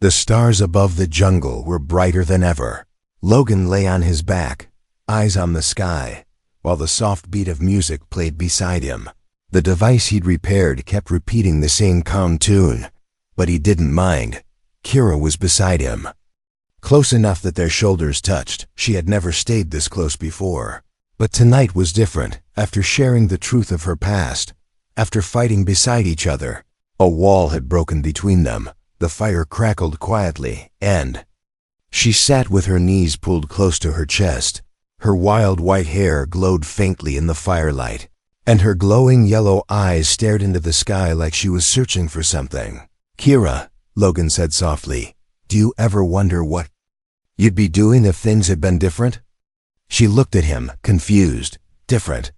The stars above the jungle were brighter than ever. Logan lay on his back, eyes on the sky, while the soft beat of music played beside him. The device he'd repaired kept repeating the same calm tune, but he didn't mind. Kira was beside him. Close enough that their shoulders touched. She had never stayed this close before. But tonight was different. After sharing the truth of her past, after fighting beside each other, a wall had broken between them. The fire crackled quietly, and she sat with her knees pulled close to her chest. Her wild white hair glowed faintly in the firelight, and her glowing yellow eyes stared into the sky like she was searching for something. "Kira," Logan said softly, "do you ever wonder what you'd be doing if things had been different?" She looked at him, confused. "Different?"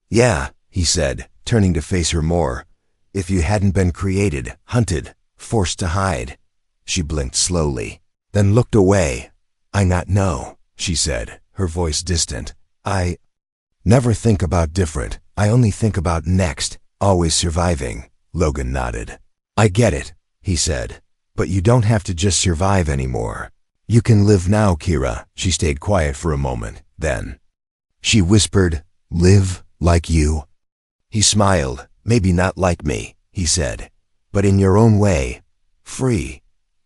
"Yeah," he said, turning to face her more. "If you hadn't been created, hunted, forced to hide." She blinked slowly, then looked away. "I not know," she said, her voice distant. "I never think about different. I only think about next, always surviving." Logan nodded. "I get it," he said, "but you don't have to just survive anymore. You can live now, Kira." She stayed quiet for a moment, then she whispered, "Live like you?" He smiled. "Maybe not like me," he said, "but in your own way. Free."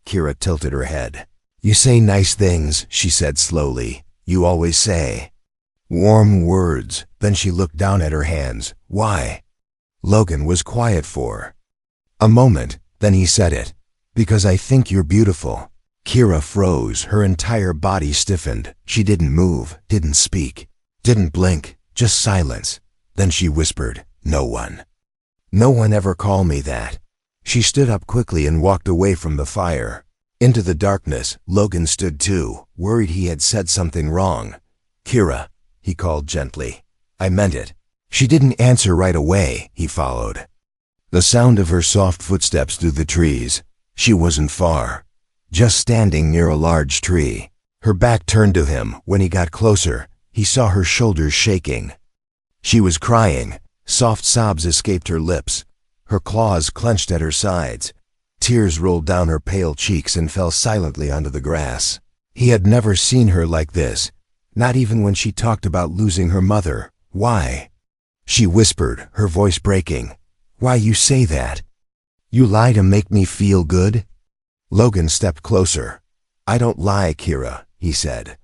Kira tilted her head. "You say nice things," she said slowly. "You always say warm words." Then she looked down at her hands. "Why?" Logan was quiet for a moment, then he said it. "Because I think you're beautiful." Kira froze. Her entire body stiffened. She didn't move, didn't speak, didn't blink, just silence. Then she whispered, "No one ever called me that." She stood up quickly and walked away from the fire. Into the darkness, Logan stood too, worried he had said something wrong. "Kira," he called gently. "I meant it." She didn't answer right away. He followed the sound of her soft footsteps through the trees. She wasn't far, just standing near a large tree. Her back turned to him. When he got closer, he saw her shoulders shaking. She was crying. Soft sobs escaped her lips. Her claws clenched at her sides. Tears rolled down her pale cheeks and fell silently onto the grass. He had never seen her like this, not even when she talked about losing her mother. "Why?" she whispered, her voice breaking. "Why you say that? You lie to make me feel good?" Logan stepped closer. "I don't lie, Kira," he said.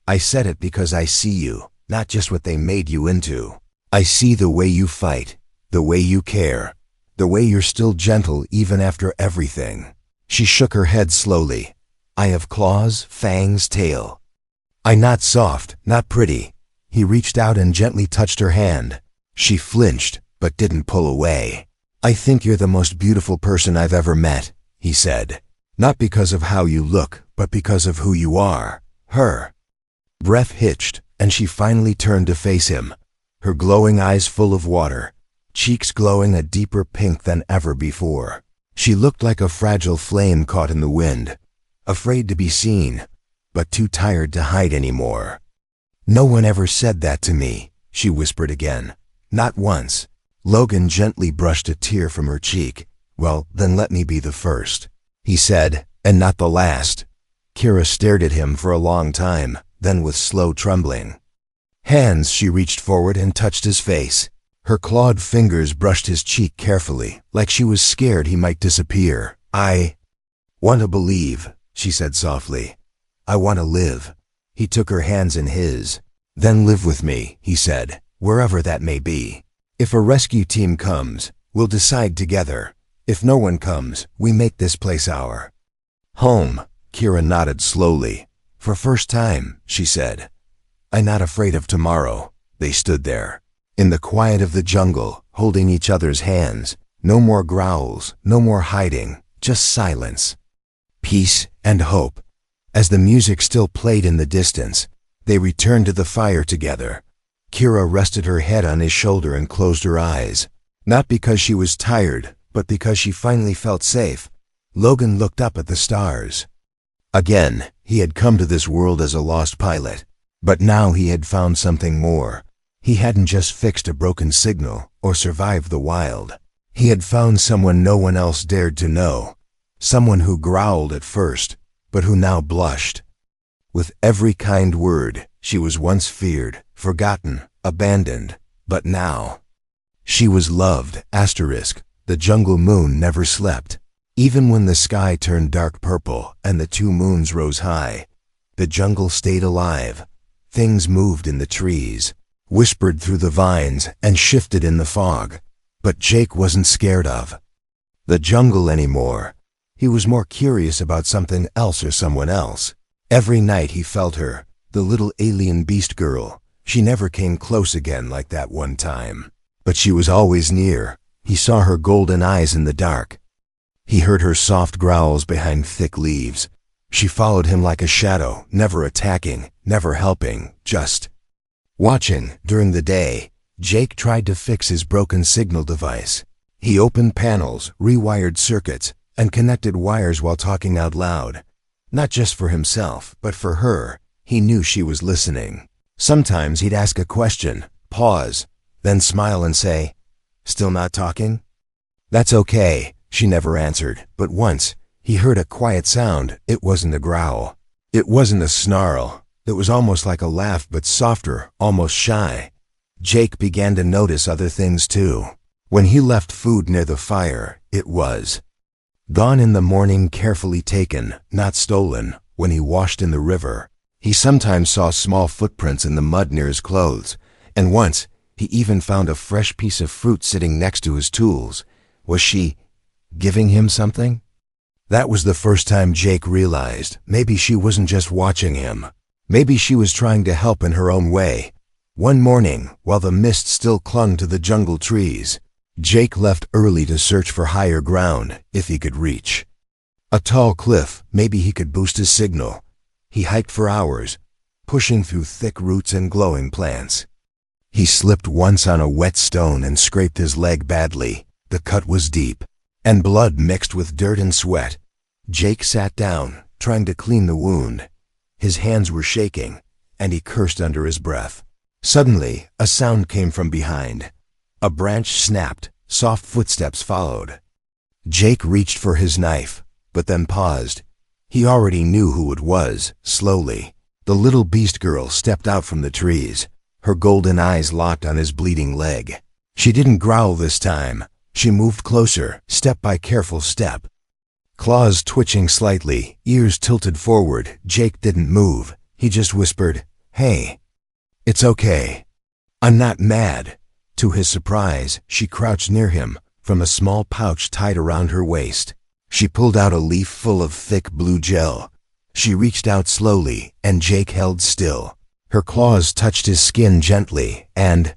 "I said it because I see you, not just what they made you into. I see the way you fight, the way you care, the way you're still gentle even after everything." She shook her head slowly. "I have claws, fangs, tail. I'm not soft, not pretty." He reached out and gently touched her hand. She flinched, but didn't pull away. "I think you're the most beautiful person I've ever met," he said. "Not because of how you look, but because of who you are." Her breath hitched, and she finally turned to face him, her glowing eyes full of water, cheeks glowing a deeper pink than ever before. She looked like a fragile flame caught in the wind, afraid to be seen, but too tired to hide anymore. "No one ever said that to me," she whispered again. "Not once." Logan gently brushed a tear from her cheek. "Well, then let me be the first," he said, "and not the last." Kira stared at him for a long time, then with slow trembling hands she reached forward and touched his face. Her clawed fingers brushed his cheek carefully, like she was scared he might disappear. "I want to believe," she said softly. "I want to live." He took her hands in his. "Then live with me," he said, "wherever that may be. If a rescue team comes, we'll decide together. If no one comes, we make this place our home." Kira nodded slowly. "For first time," she said, "I'm not afraid of tomorrow." They stood there, in the quiet of the jungle, holding each other's hands. No more growls, no more hiding, just silence, peace, and hope. As the music still played in the distance, they returned to the fire together. Kira rested her head on his shoulder and closed her eyes. Not because she was tired, but because she finally felt safe. Logan looked up at the stars. Again, he had come to this world as a lost pilot, but now he had found something more. He hadn't just fixed a broken signal or survived the wild. He had found someone no one else dared to know. someone who growled at first, but who now blushed. With every kind word, she was once feared, forgotten, abandoned, but now she was loved. The jungle moon never slept. Even when the sky turned dark purple and the two moons rose high, the jungle stayed alive. Things moved in the trees, whispered through the vines, and shifted in the fog. But Jake wasn't scared of the jungle anymore. He was more curious about something else or someone else. Every night he felt her, the little alien beast girl. She never came close again like that one time, but she was always near. He saw her golden eyes in the dark. He heard her soft growls behind thick leaves. She followed him like a shadow, never attacking, never helping, just watching. During the day, Jake tried to fix his broken signal device. He opened panels, rewired circuits, and connected wires while talking out loud. Not just for himself, but for her. He knew she was listening. Sometimes he'd ask a question, pause, then smile and say, "Still not talking?" "That's okay," she never answered. But once, he heard a quiet sound. It wasn't a growl. It wasn't a snarl. It was almost like a laugh, but softer, almost shy. Jake began to notice other things too. When he left food near the fire, it was gone in the morning, carefully taken, not stolen. When he washed in the river, he sometimes saw small footprints in the mud near his clothes, and once he even found a fresh piece of fruit sitting next to his tools. Was she giving him something? That was the first time Jake realized maybe she wasn't just watching him. Maybe she was trying to help in her own way. One morning, while the mist still clung to the jungle trees, Jake left early to search for higher ground, if he could reach a tall cliff. Maybe he could boost his signal. He hiked for hours, pushing through thick roots and glowing plants. He slipped once on a wet stone and scraped his leg badly. The cut was deep, and blood mixed with dirt and sweat. Jake sat down, trying to clean the wound. His hands were shaking, and he cursed under his breath. Suddenly, a sound came from behind. A branch snapped, soft footsteps followed. Jake reached for his knife, but then paused. He already knew who it was. Slowly, the little beast girl stepped out from the trees. Her golden eyes locked on his bleeding leg. She didn't growl this time. She moved closer, step by careful step. Claws twitching slightly, ears tilted forward. Jake didn't move. He just whispered, "Hey, it's okay. I'm not mad." To his surprise, she crouched near him. From a small pouch tied around her waist, she pulled out a leaf full of thick blue gel. She reached out slowly, and Jake held still. Her claws touched his skin gently, and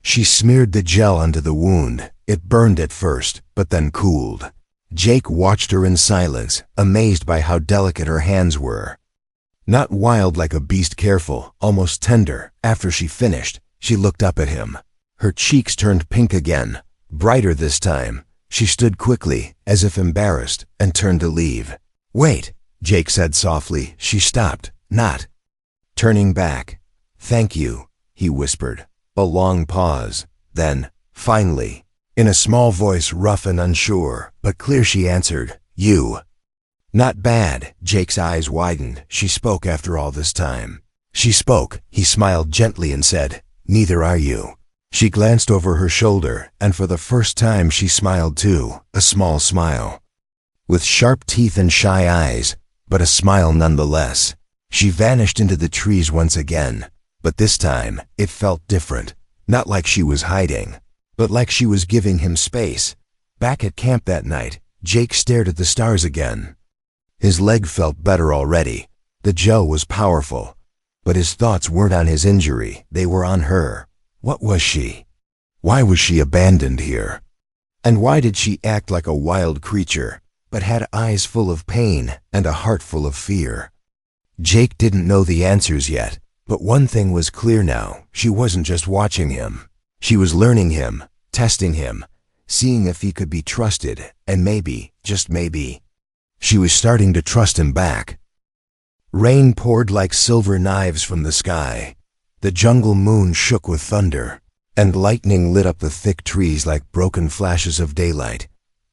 she smeared the gel onto the wound. It burned at first, but then cooled. Jake watched her in silence, amazed by how delicate her hands were. Not wild like a beast, careful, almost tender. After she finished, she looked up at him. Her cheeks turned pink again, brighter this time. She stood quickly, as if embarrassed, and turned to leave. "Wait," Jake said softly. She stopped, not turning back. "Thank you," he whispered. A long pause. Then, finally, in a small voice, rough and unsure, but clear, she answered, "You." "Not bad." Jake's eyes widened. She spoke after all this time. She spoke. He smiled gently and said, "Neither are you." She glanced over her shoulder, and for the first time she smiled too, a small smile. With sharp teeth and shy eyes, but a smile nonetheless. She vanished into the trees once again, but this time it felt different. Not like she was hiding, but like she was giving him space. Back at camp that night, Jake stared at the stars again. His leg felt better already. The gel was powerful, but his thoughts weren't on his injury, they were on her. What was she? Why was she abandoned here? And why did she act like a wild creature, but had eyes full of pain and a heart full of fear? Jake didn't know the answers yet, but one thing was clear now. She wasn't just watching him. She was learning him, testing him, seeing if he could be trusted, and maybe, just maybe, she was starting to trust him back. Rain poured like silver knives from the sky. The jungle moon shook with thunder, and lightning lit up the thick trees like broken flashes of daylight.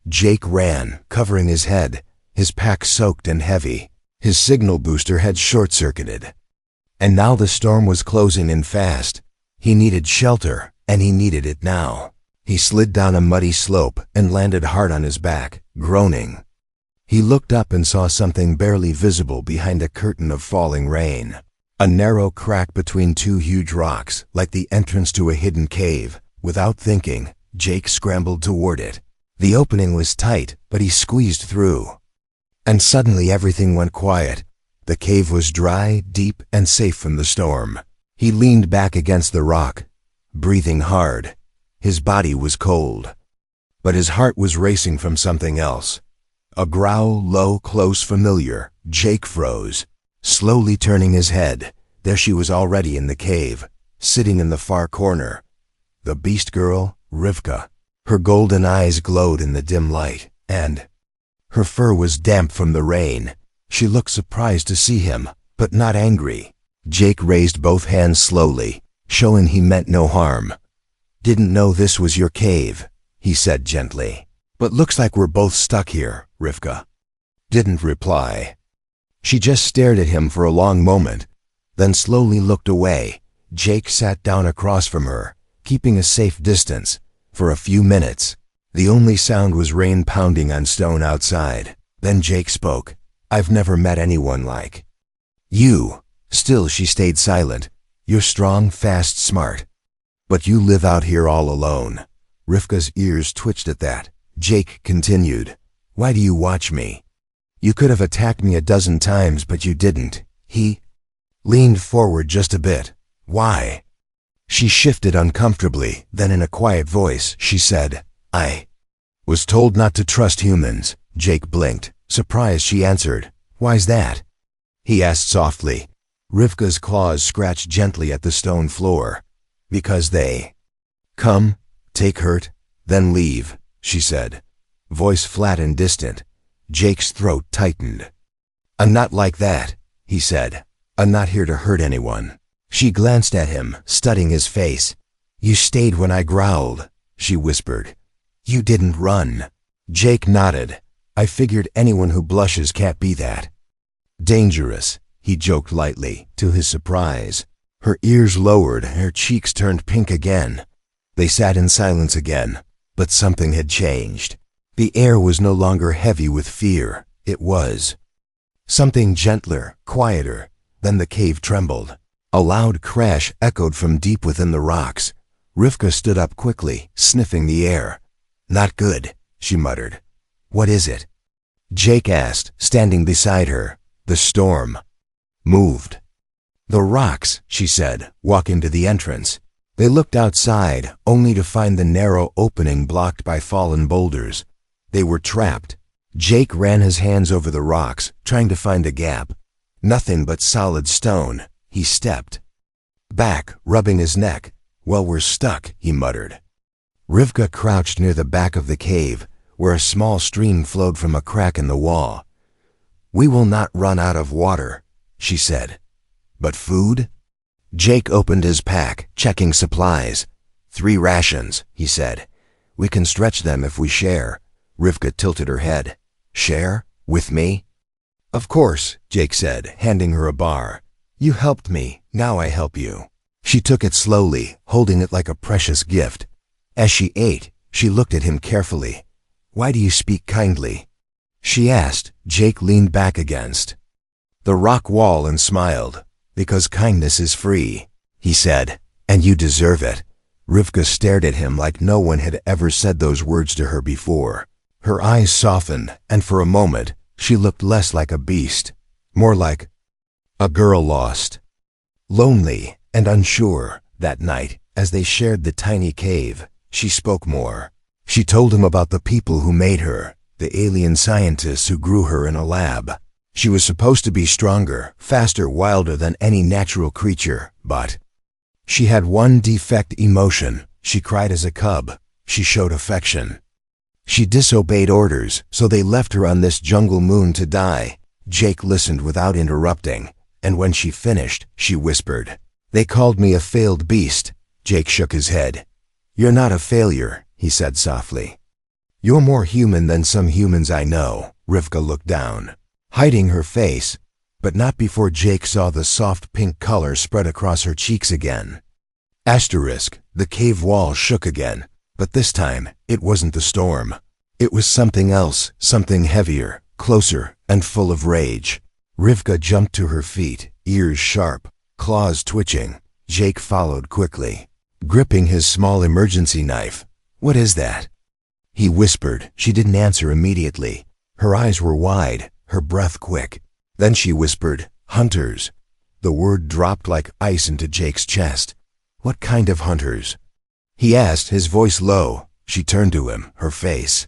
Jake ran, covering his head, his pack soaked and heavy. His signal booster had short-circuited. And now the storm was closing in fast. He needed shelter, and he needed it now. He slid down a muddy slope and landed hard on his back, groaning. He looked up and saw something barely visible behind a curtain of falling rain. A narrow crack between two huge rocks, like the entrance to a hidden cave. Without thinking, Jake scrambled toward it. The opening was tight, but he squeezed through. And suddenly everything went quiet. The cave was dry, deep, and safe from the storm. He leaned back against the rock, breathing hard. His body was cold. But his heart was racing from something else. A growl, low, close, familiar. Jake froze. Slowly turning his head, there she was already in the cave, sitting in the far corner. The beast girl, Rivka. Her golden eyes glowed in the dim light, and her fur was damp from the rain. She looked surprised to see him, but not angry. Jake raised both hands slowly, showing he meant no harm. "Didn't know this was your cave," he said gently. "But looks like we're both stuck here," Rivka didn't reply. She just stared at him for a long moment, then slowly looked away. Jake sat down across from her, keeping a safe distance. For a few minutes, the only sound was rain pounding on stone outside. Then Jake spoke. "I've never met anyone like you." Still she stayed silent. "You're strong, fast, smart. But you live out here all alone." Rivka's ears twitched at that. Jake continued. "Why do you watch me? You could have attacked me a dozen times, but you didn't." He leaned forward just a bit. "Why?" She shifted uncomfortably, then in a quiet voice, she said, "I was told not to trust humans." Jake blinked. Surprised, she answered, "Why's that?" He asked softly. Rivka's claws scratched gently at the stone floor. "Because they come, take hurt, then leave," she said, voice flat and distant. Jake's throat tightened. "I'm not like that," he said. "I'm not here to hurt anyone." She glanced at him, studying his face. "You stayed when I growled," she whispered. "You didn't run." Jake nodded. "I figured anyone who blushes can't be that dangerous," he joked lightly, to his surprise. Her ears lowered, her cheeks turned pink again. They sat in silence again, but something had changed. The air was no longer heavy with fear. It was something gentler, quieter. Then the cave trembled. A loud crash echoed from deep within the rocks. Rivka stood up quickly, sniffing the air. "Not good," she muttered. "What is it?" Jake asked, standing beside her. "The storm moved." "The rocks," she said, walking to the entrance. They looked outside, only to find the narrow opening blocked by fallen boulders. They were trapped. Jake ran his hands over the rocks, trying to find a gap. Nothing but solid stone. He stepped back, rubbing his neck. "Well, we're stuck," he muttered. Rivka crouched near the back of the cave, where a small stream flowed from a crack in the wall. "We will not run out of water," she said. "But food?" Jake opened his pack, checking supplies. "3 rations," he said. "We can stretch them if we share." Rivka tilted her head. "Share? With me?" "Of course," Jake said, handing her a bar. "You helped me, now I help you." She took it slowly, holding it like a precious gift. As she ate, she looked at him carefully. "Why do you speak kindly?" she asked. Jake leaned back against the rock wall and smiled. "Because kindness is free," he said, "and you deserve it." Rivka stared at him like no one had ever said those words to her before. Her eyes softened, and for a moment, she looked less like a beast, more like a girl lost, lonely, and unsure. That night, as they shared the tiny cave, she spoke more. She told him about the people who made her, the alien scientists who grew her in a lab. She was supposed to be stronger, faster, wilder than any natural creature, but she had one defect: emotion. She cried as a cub. She showed affection. She disobeyed orders, so they left her on this jungle moon to die. Jake listened without interrupting, and when she finished, she whispered, "They called me a failed beast." Jake shook his head. "You're not a failure," he said softly. "You're more human than some humans I know." Rivka looked down, hiding her face, but not before Jake saw the soft pink color spread across her cheeks again. Asterisk, the cave wall shook again, but this time it wasn't the storm. It was something else, something heavier, closer, and full of rage. Rivka jumped to her feet, ears sharp, claws twitching. Jake followed quickly, gripping his small emergency knife. "What is that?" he whispered. She didn't answer immediately. Her eyes were wide, her breath quick. Then she whispered, "Hunters." The word dropped like ice into Jake's chest. "What kind of hunters?" he asked, his voice low. She turned to him, her face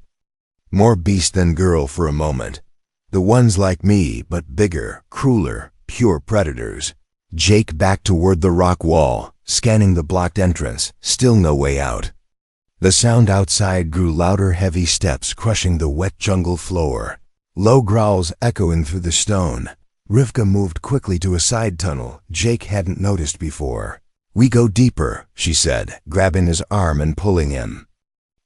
more beast than girl for a moment. "The ones like me, but bigger, crueler, pure predators." Jake backed toward the rock wall, scanning the blocked entrance. Still no way out. The sound outside grew louder, heavy steps crushing the wet jungle floor, low growls echoing through the stone. Rivka moved quickly to a side tunnel Jake hadn't noticed before. "We go deeper," she said, grabbing his arm and pulling him.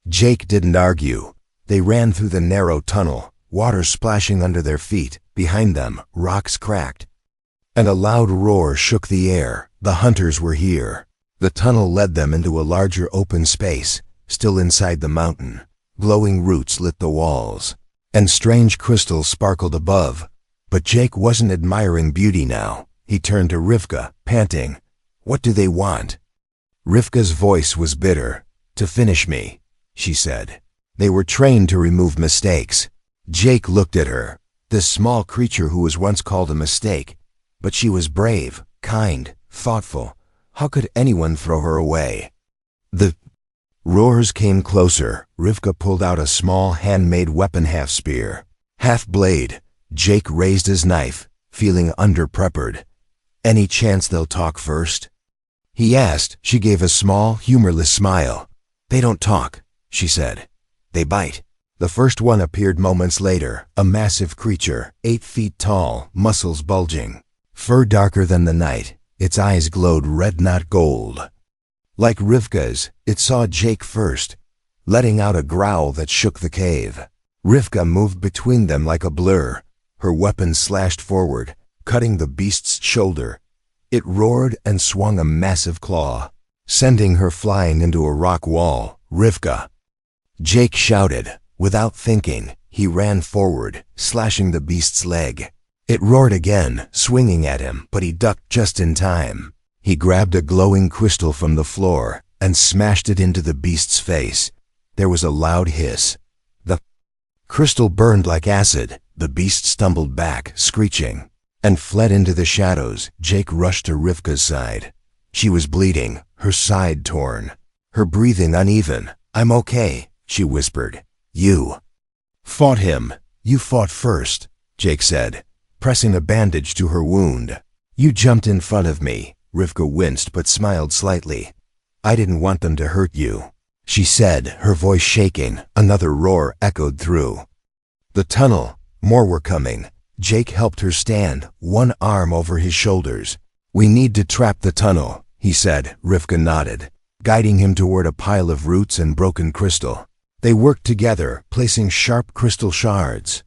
Jake didn't argue. They ran through the narrow tunnel, water splashing under their feet. Behind them, rocks cracked, and a loud roar shook the air. The hunters were here. The tunnel led them into a larger open space, still inside the mountain. Glowing roots lit the walls, and strange crystals sparkled above. But Jake wasn't admiring beauty now. He turned to Rivka, panting. "What do they want?" Rivka's voice was bitter. "To finish me," she said. "They were trained to remove mistakes." Jake looked at her, this small creature who was once called a mistake. But she was brave, kind, thoughtful. How could anyone throw her away? The roars came closer. Rivka pulled out a small handmade weapon, half spear, half blade. Jake raised his knife, feeling underprepared. "Any chance they'll talk first?" he asked. She gave a small, humorless smile. "They don't talk," she said. "They bite." The first one appeared moments later, a massive creature, 8 feet tall, muscles bulging, fur darker than the night. Its eyes glowed red, not gold. Like Rivka's, it saw Jake first, letting out a growl that shook the cave. Rivka moved between them like a blur. Her weapon slashed forward, cutting the beast's shoulder. It roared and swung a massive claw, sending her flying into a rock wall. "Rivka!" Jake shouted. Without thinking, he ran forward, slashing the beast's leg. It roared again, swinging at him, but he ducked just in time. He grabbed a glowing crystal from the floor and smashed it into the beast's face. There was a loud hiss. The crystal burned like acid. The beast stumbled back, screeching, and fled into the shadows. Jake rushed to Rivka's side. She was bleeding, her side torn, her breathing uneven. "I'm okay," she whispered. "You fought him. You fought first," Jake said, pressing a bandage to her wound. "You jumped in front of me." Rivka winced but smiled slightly. "I didn't want them to hurt you," she said, her voice shaking. Another roar echoed through the tunnel. More were coming. Jake helped her stand, one arm over his shoulders. "We need to trap the tunnel," he said. Rivka nodded, guiding him toward a pile of roots and broken crystal. They worked together, placing sharp crystal shards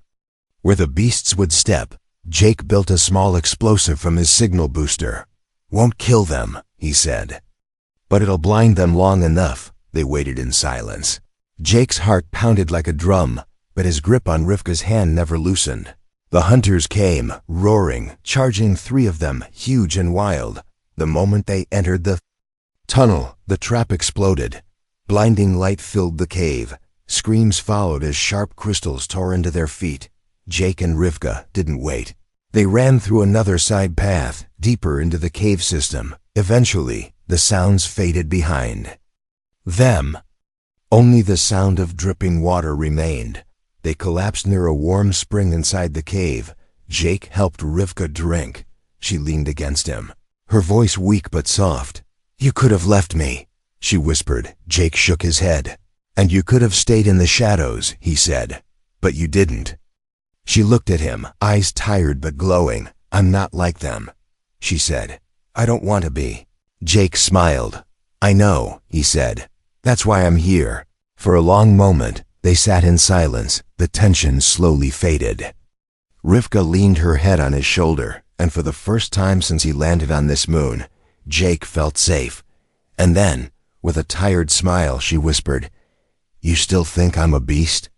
where the beasts would step. Jake built a small explosive from his signal booster. "Won't kill them," he said, "but it'll blind them long enough." They waited in silence. Jake's heart pounded like a drum, but his grip on Rivka's hand never loosened. The hunters came, roaring, charging, 3 of them, huge and wild. The moment they entered the tunnel, the trap exploded. Blinding light filled the cave. Screams followed as sharp crystals tore into their feet. Jake and Rivka didn't wait. They ran through another side path, deeper into the cave system. Eventually, the sounds faded behind them. Only the sound of dripping water remained. They collapsed near a warm spring inside the cave. Jake helped Rivka drink. She leaned against him, her voice weak but soft. "You could have left me," she whispered. Jake shook his head. "And you could have stayed in the shadows," he said. "But you didn't." She looked at him, eyes tired but glowing. "I'm not like them," she said. "I don't want to be." Jake smiled. "I know," he said. "That's why I'm here." For a long moment, They sat in silence, the tension slowly faded. Rivka leaned her head on his shoulder, and for the first time since he landed on this moon, Jake felt safe. And then, with a tired smile, she whispered, "You still think I'm a beast?"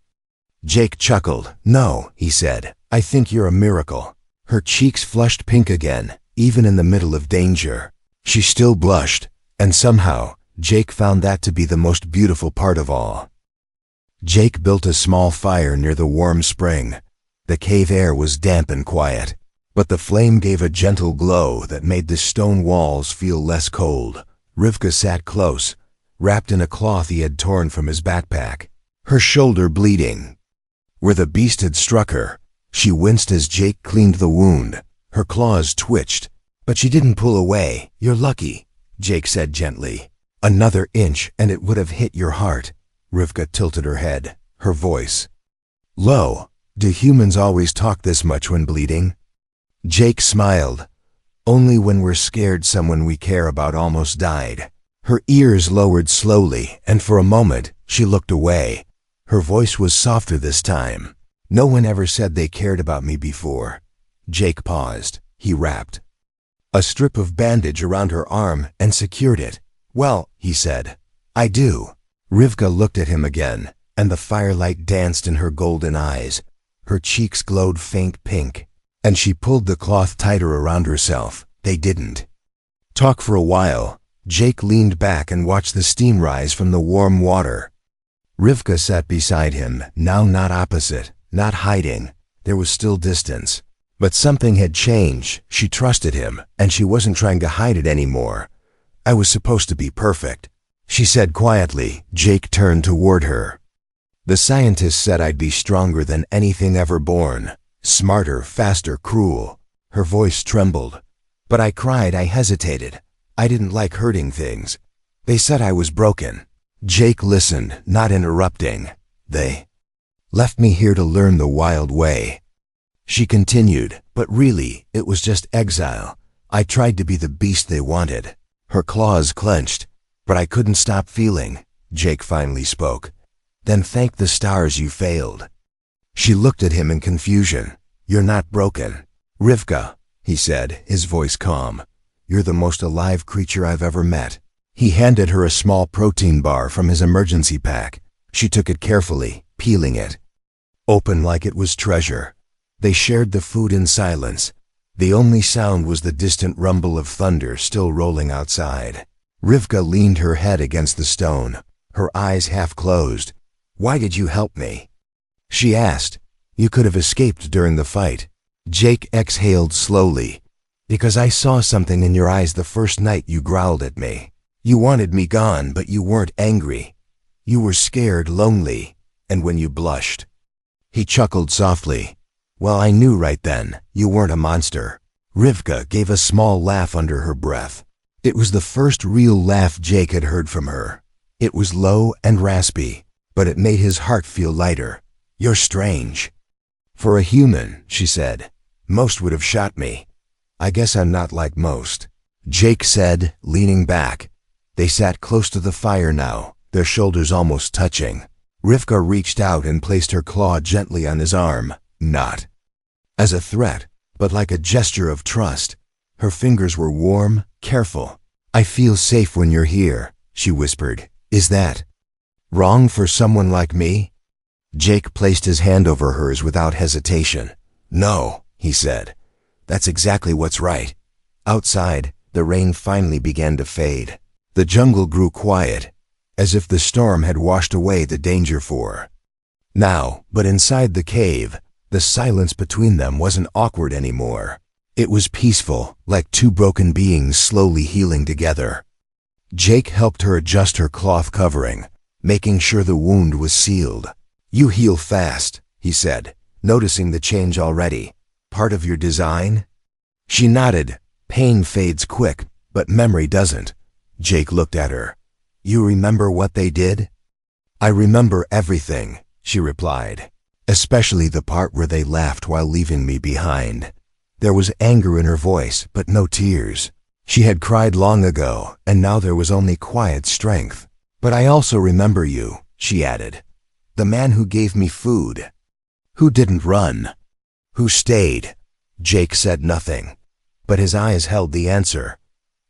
Jake chuckled. "No," he said. "I think you're a miracle." Her cheeks flushed pink again, even in the middle of danger. She still blushed, and somehow, Jake found that to be the most beautiful part of all. Jake built a small fire near the warm spring. The cave air was damp and quiet, but the flame gave a gentle glow that made the stone walls feel less cold. Rivka sat close, wrapped in a cloth he had torn from his backpack, her shoulder bleeding. Where the beast had struck her, she winced as Jake cleaned the wound. Her claws twitched, but she didn't pull away. "You're lucky," Jake said gently. "Another inch and it would have hit your heart." Rivka tilted her head, her voice low. "Do humans always talk this much when bleeding?" Jake smiled. "Only when we're scared someone we care about almost died." Her ears lowered slowly, and for a moment, she looked away. Her voice was softer this time. "No one ever said they cared about me before." Jake paused. He wrapped a strip of bandage around her arm and secured it. "Well," he said, "I do." Rivka looked at him again, and the firelight danced in her golden eyes. Her cheeks glowed faint pink, and she pulled the cloth tighter around herself. They didn't talk for a while. Jake leaned back and watched the steam rise from the warm water. Rivka sat beside him, now not opposite, not hiding. There was still distance. But something had changed. She trusted him, and she wasn't trying to hide it anymore. "I was supposed to be perfect," she said quietly. Jake turned toward her. "The scientists said I'd be stronger than anything ever born. Smarter, faster, cruel." Her voice trembled. "But I cried, I hesitated. I didn't like hurting things. They said I was broken." Jake listened, not interrupting. "They left me here to learn the wild way." She continued, "But really, it was just exile. I tried to be the beast they wanted." Her claws clenched. "But I couldn't stop feeling." Jake finally spoke. "Then thank the stars you failed." She looked at him in confusion. "You're not broken." "Rivka," he said, his voice calm, "you're the most alive creature I've ever met." He handed her a small protein bar from his emergency pack. She took it carefully, peeling it open like it was treasure. They shared the food in silence. The only sound was the distant rumble of thunder still rolling outside. Rivka leaned her head against the stone, her eyes half closed. "Why did you help me?" she asked. "You could have escaped during the fight." Jake exhaled slowly. "Because I saw something in your eyes the first night you growled at me. You wanted me gone, but you weren't angry. You were scared, lonely, and when you blushed." He chuckled softly. "Well, I knew right then, you weren't a monster." Rivka gave a small laugh under her breath. It was the first real laugh Jake had heard from her. It was low and raspy, but it made his heart feel lighter. "You're strange." "For a human," she said. "Most would have shot me. I guess I'm not like most," Jake said, leaning back. They sat close to the fire now, their shoulders almost touching. Rivka reached out and placed her claw gently on his arm, not as a threat, but like a gesture of trust. Her fingers were warm, careful. "I feel safe when you're here," she whispered. "Is that wrong for someone like me?" Jake placed his hand over hers without hesitation. "No," he said. "That's exactly what's right." Outside, the rain finally began to fade. The jungle grew quiet, as if the storm had washed away the danger for now. But inside the cave, the silence between them wasn't awkward anymore. It was peaceful, like two broken beings slowly healing together. Jake helped her adjust her cloth covering, making sure the wound was sealed. "You heal fast," he said, noticing the change already. "Part of your design?" She nodded. "Pain fades quick, but memory doesn't." Jake looked at her. "You remember what they did?" "I remember everything," she replied, "especially the part where they laughed while leaving me behind." There was anger in her voice, but no tears. She had cried long ago, and now there was only quiet strength. "But I also remember you," she added. The man who gave me food. Who didn't run? Who stayed? Jake said nothing, but his eyes held the answer.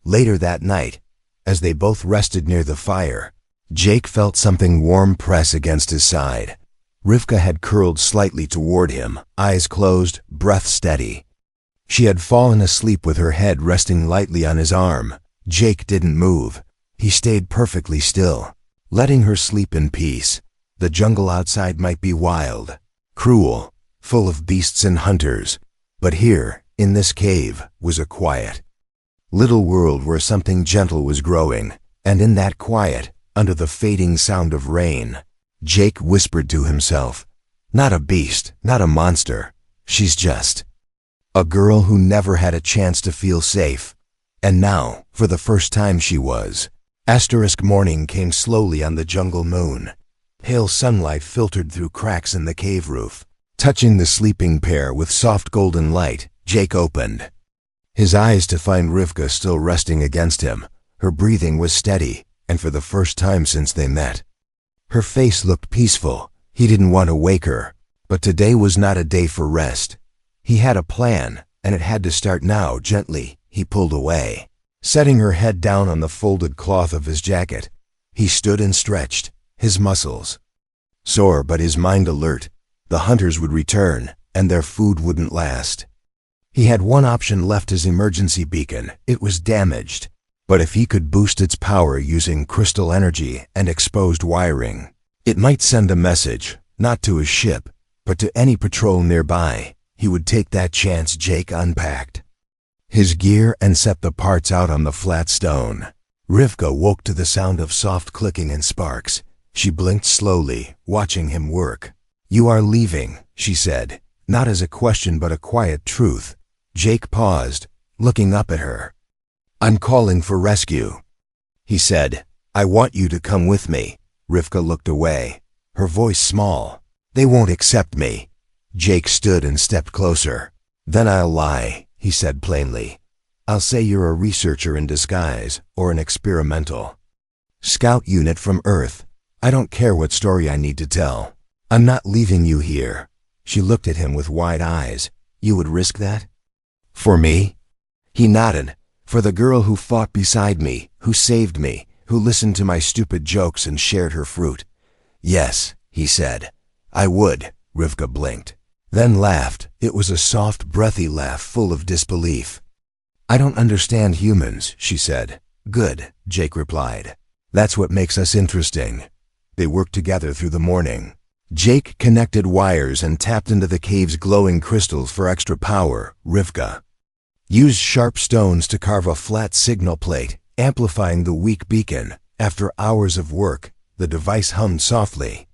Later that night, as they both rested near the fire, Jake felt something warm press against his side. Rivka had curled slightly toward him, eyes closed, breath steady. She had fallen asleep with her head resting lightly on his arm. Jake didn't move. He stayed perfectly still, letting her sleep in peace. The jungle outside might be wild, cruel, full of beasts and hunters, but here, in this cave, was a quiet little world where something gentle was growing, and in that quiet, under the fading sound of rain, Jake whispered to himself, "Not a beast, not a monster. She's just a girl who never had a chance to feel safe." And now, for the first time she was. Morning came slowly on the jungle moon. Pale sunlight filtered through cracks in the cave roof. Touching the sleeping pair with soft golden light, Jake opened his eyes to find Rivka still resting against him. Her breathing was steady, and for the first time since they met, her face looked peaceful. He didn't want to wake her, but today was not a day for rest. He had a plan, and it had to start now. Gently, he pulled away, setting her head down on the folded cloth of his jacket. He stood and stretched, his muscles sore but his mind alert. The hunters would return, and their food wouldn't last. He had one option left: his emergency beacon. It was damaged, but if he could boost its power using crystal energy and exposed wiring, it might send a message, not to his ship, but to any patrol nearby. He would take that chance. Jake unpacked his gear and set the parts out on the flat stone. Rivka woke to the sound of soft clicking and sparks. She blinked slowly, watching him work. "You are leaving," she said, not as a question but a quiet truth. Jake paused, looking up at her. "I'm calling for rescue," he said. "I want you to come with me." Rivka looked away, her voice small. "They won't accept me." Jake stood and stepped closer. "Then I'll lie," he said plainly. "I'll say you're a researcher in disguise, or an experimental scout unit from Earth. I don't care what story I need to tell. I'm not leaving you here." She looked at him with wide eyes. "You would risk that? For me?" He nodded. "For the girl who fought beside me, who saved me, who listened to my stupid jokes and shared her fruit." "Yes," he said. "I would." Rivka blinked, then laughed. It was a soft, breathy laugh full of disbelief. "I don't understand humans," she said. "Good," Jake replied. "That's what makes us interesting." They worked together through the morning. Jake connected wires and tapped into the cave's glowing crystals for extra power. Rivka used sharp stones to carve a flat signal plate, amplifying the weak beacon. After hours of work, the device hummed softly.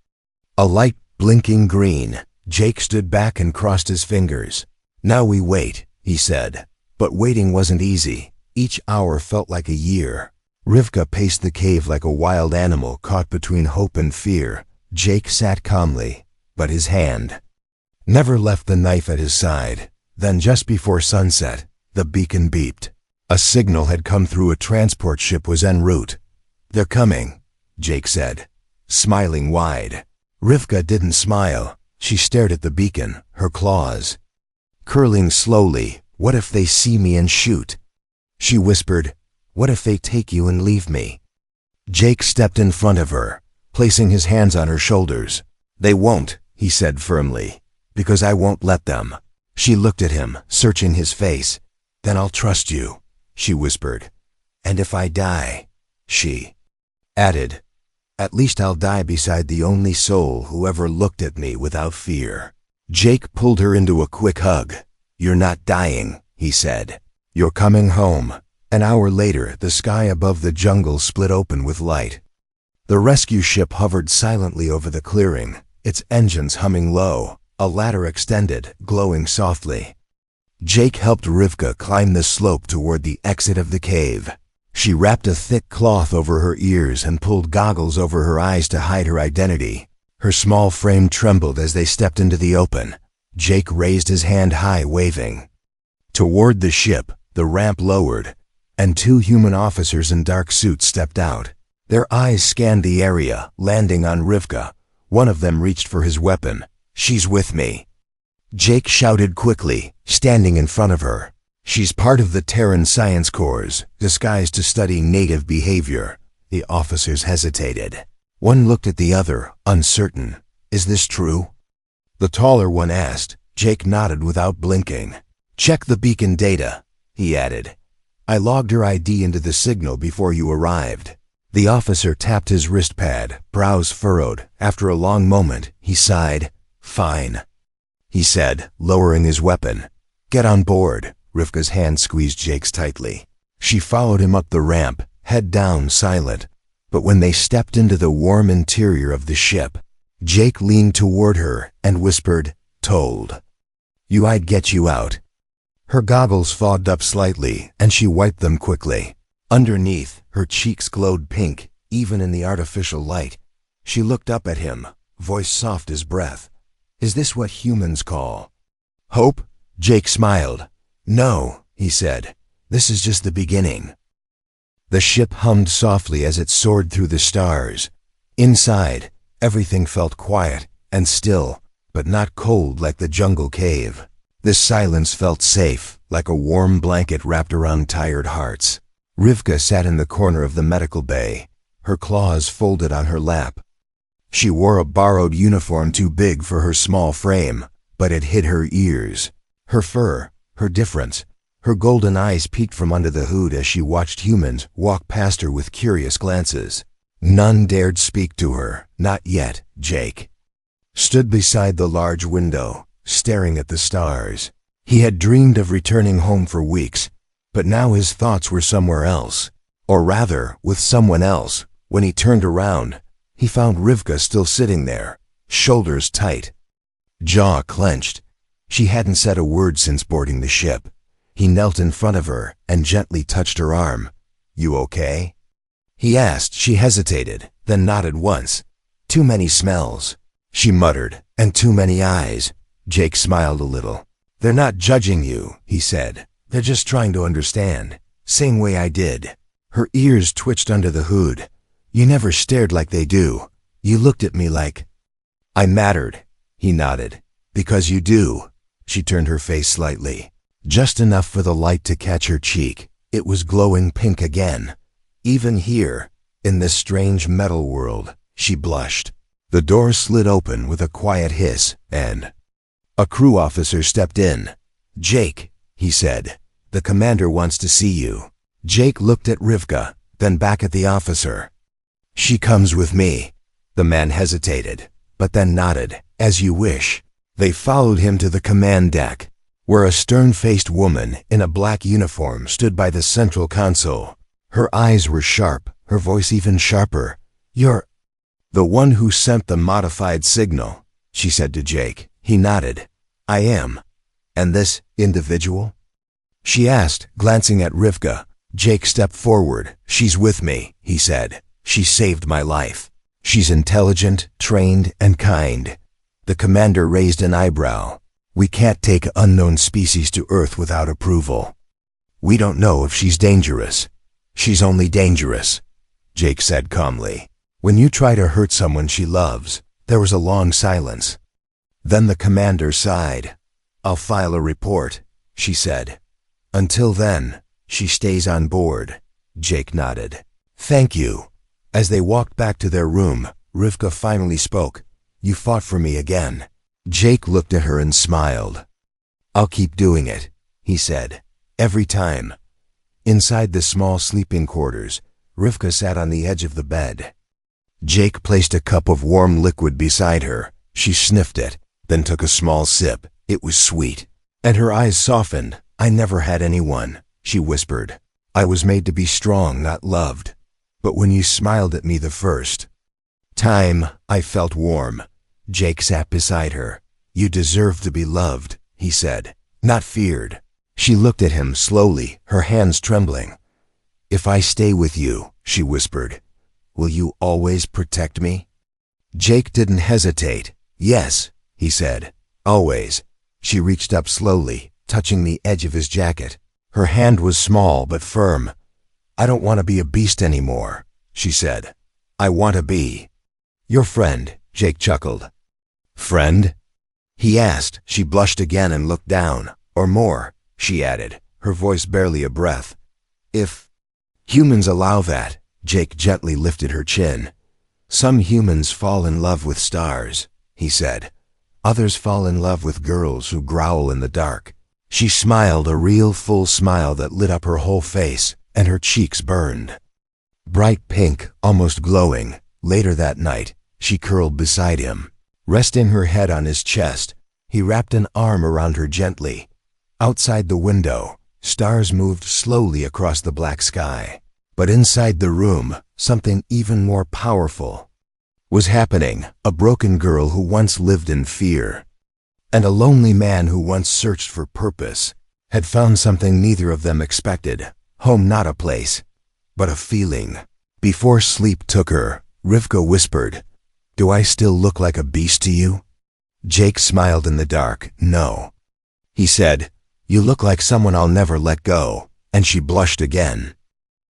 A light blinking green. Jake stood back and crossed his fingers. "Now we wait," he said. But waiting wasn't easy. Each hour felt like a year. Rivka paced the cave like a wild animal caught between hope and fear. Jake sat calmly, but his hand never left the knife at his side. Then just before sunset, the beacon beeped. A signal had come through. A transport ship was en route. "They're coming," Jake said, smiling wide. Rivka didn't smile. She stared at the beacon, her claws curling slowly. "What if they see me and shoot?" She whispered, "What if they take you and leave me?" Jake stepped in front of her, placing his hands on her shoulders. "They won't," he said firmly, "because I won't let them." She looked at him, searching his face. "Then I'll trust you," she whispered. "And if I die," she added, "at least I'll die beside the only soul who ever looked at me without fear." Jake pulled her into a quick hug. "You're not dying," he said. "You're coming home." An hour later, the sky above the jungle split open with light. The rescue ship hovered silently over the clearing, its engines humming low. A ladder extended, glowing softly. Jake helped Rivka climb the slope toward the exit of the cave. She wrapped a thick cloth over her ears and pulled goggles over her eyes to hide her identity. Her small frame trembled as they stepped into the open. Jake raised his hand high, waving toward the ship. The ramp lowered, and two human officers in dark suits stepped out. Their eyes scanned the area, landing on Rivka. One of them reached for his weapon. "She's with me," Jake shouted quickly, standing in front of her. "She's part of the Terran Science Corps, disguised to study native behavior." The officers hesitated. One looked at the other, uncertain. "Is this true?" The taller one asked. Jake nodded without blinking. "Check the beacon data," he added. "I logged her ID into the signal before you arrived." The officer tapped his wrist pad, brows furrowed. After a long moment, he sighed. "Fine," he said, lowering his weapon. "Get on board." Rivka's hand squeezed Jake's tightly. She followed him up the ramp, head down, silent. But when they stepped into the warm interior of the ship, Jake leaned toward her and whispered, "Told you I'd get you out." Her goggles fogged up slightly, and she wiped them quickly. Underneath, her cheeks glowed pink, even in the artificial light. She looked up at him, voice soft as breath. "Is this what humans call hope?" Jake smiled. "No," he said. "This is just the beginning." The ship hummed softly as it soared through the stars. Inside, everything felt quiet and still, but not cold like the jungle cave. This silence felt safe, like a warm blanket wrapped around tired hearts. Rivka sat in the corner of the medical bay, her claws folded on her lap. She wore a borrowed uniform too big for her small frame, but it hid her ears. Her fur, her difference, her golden eyes peeked from under the hood as she watched humans walk past her with curious glances. None dared speak to her, not yet. Jake stood beside the large window, staring at the stars. He had dreamed of returning home for weeks, but now his thoughts were somewhere else. Or rather, with someone else. When he turned around, he found Rivka still sitting there, shoulders tight, jaw clenched. She hadn't said a word since boarding the ship. He knelt in front of her and gently touched her arm. "You okay?" he asked. She hesitated, then nodded once. "Too many smells," she muttered, "and too many eyes." Jake smiled a little. "They're not judging you," he said. "They're just trying to understand. Same way I did." Her ears twitched under the hood. "You never stared like they do. You looked at me like I mattered." He nodded. "Because you do." She turned her face slightly, just enough for the light to catch her cheek. It was glowing pink again. Even here, in this strange metal world, she blushed. The door slid open with a quiet hiss, and a crew officer stepped in. "Jake," he said, "the commander wants to see you." Jake looked at Rivka, then back at the officer. "She comes with me." The man hesitated, but then nodded. "As you wish." They followed him to the command deck, where a stern-faced woman in a black uniform stood by the central console. Her eyes were sharp, her voice even sharper. "You're the one who sent the modified signal," she said to Jake. He nodded. "I am." "And this individual?" she asked, glancing at Rivka. Jake stepped forward. "She's with me," he said. "She saved my life. She's intelligent, trained, and kind." The commander raised an eyebrow. "We can't take unknown species to Earth without approval. We don't know if she's dangerous." "She's only dangerous," Jake said calmly, "when you try to hurt someone she loves." There was a long silence. Then the commander sighed. "I'll file a report," she said. "Until then, she stays on board." Jake nodded. "Thank you." As they walked back to their room, Rivka finally spoke. "You fought for me again." Jake looked at her and smiled. "I'll keep doing it," he said. "Every time." Inside the small sleeping quarters, Rivka sat on the edge of the bed. Jake placed a cup of warm liquid beside her. She sniffed it, then took a small sip. It was sweet. And her eyes softened. "I never had anyone," she whispered. "I was made to be strong, not loved. But when you smiled at me the first time, I felt warm." Jake sat beside her. "You deserve to be loved," he said, "not feared." She looked at him slowly, her hands trembling. "If I stay with you," she whispered, "will you always protect me?" Jake didn't hesitate. "Yes," he said, "always." She reached up slowly, touching the edge of his jacket. Her hand was small but firm. "I don't want to be a beast anymore," she said. "I want to be your friend," Jake chuckled. Friend? He asked. She blushed again and looked down. Or more, she added, her voice barely a breath. If humans allow that, Jake gently lifted her chin. Some humans fall in love with stars, he said. Others fall in love with girls who growl in the dark. She smiled, a real full smile that lit up her whole face, and her cheeks burned. Bright pink, almost glowing. Later that night, she curled beside him, resting her head on his chest. He wrapped an arm around her gently. Outside the window, stars moved slowly across the black sky. But inside the room, something even more powerful was happening. A broken girl who once lived in fear, and a lonely man who once searched for purpose, had found something neither of them expected. Home, not a place, but a feeling. Before sleep took her, Rivka whispered, "Do I still look like a beast to you?" Jake smiled in the dark. "No." He said, "You look like someone I'll never let go." And she blushed again.